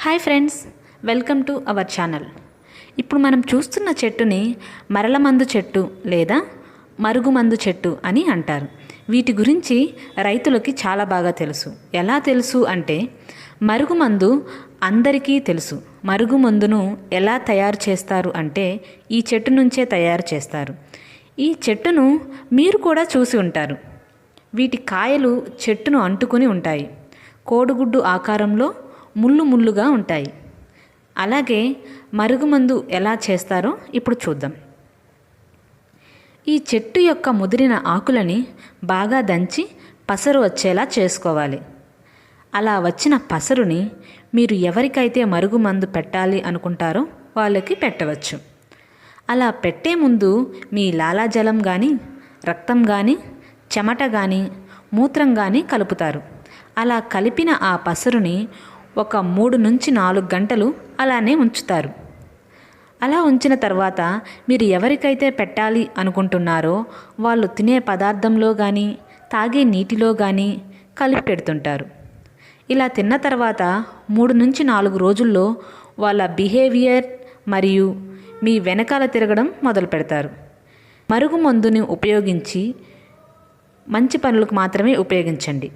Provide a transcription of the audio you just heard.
Hi friends, welcome to our channel. ఇప్పుడు మనం చూస్తున్న చెట్టుని మరలమందు చెట్టు లేదా మరుగుమందు చెట్టు అని అంటారు. వీటి గురించి రైతులకి చాలా బాగా తెలుసు. ఎలా తెలుసు అంటే మరుగుమందు అందరికీ తెలుసు. మరుగుమందును ఎలా తయారు చేస్తారు అంటే ఈ చెట్టు నుంచే తయారు చేస్తారు. ఈ చెట్టును మీరు కూడా చూసి ఉంటారు. వీటి కాయలు చెట్టును అంటుకుని ఉంటాయి. కోడిగుడ్డు ఆకారంలో ముళ్ళు ముళ్ళుగా ఉంటాయి. అలాగే మరుగుమందు ఎలా చేస్తారో ఇప్పుడు చూద్దాం. ఈ చెట్టు యొక్క ముదిరిన ఆకులని బాగా దంచి పసరు వచ్చేలా చేసుకోవాలి. అలా వచ్చిన పసరుని మీరు ఎవరికైతే మరుగుమందు పెట్టాలి అనుకుంటారో వాళ్ళకి పెట్టవచ్చు. అలా పెట్టే ముందు మీ లాలాజలం కానీ, రక్తం కానీ, చెమట కానీ, మూత్రం కానీ కలుపుతారు. అలా కలిపిన ఆ పసరుని ఒక 3 నుంచి 4 గంటలు అలానే ఉంచుతారు. అలా ఉంచిన తర్వాత మీరు ఎవరికైతే పెట్టాలి అనుకుంటున్నారో వాళ్ళు తినే పదార్థంలో కానీ, తాగే నీటిలో కానీ కలిపి పెడుతుంటారు. ఇలా తిన్న తర్వాత 3 నుంచి 4 రోజుల్లో వాళ్ళ బిహేవియర్ మరియు మీ వెనకాల తిరగడం మొదలు పెడతారు. మరుగుమందుని ఉపయోగించి మంచి పనులకు మాత్రమే ఉపయోగించండి.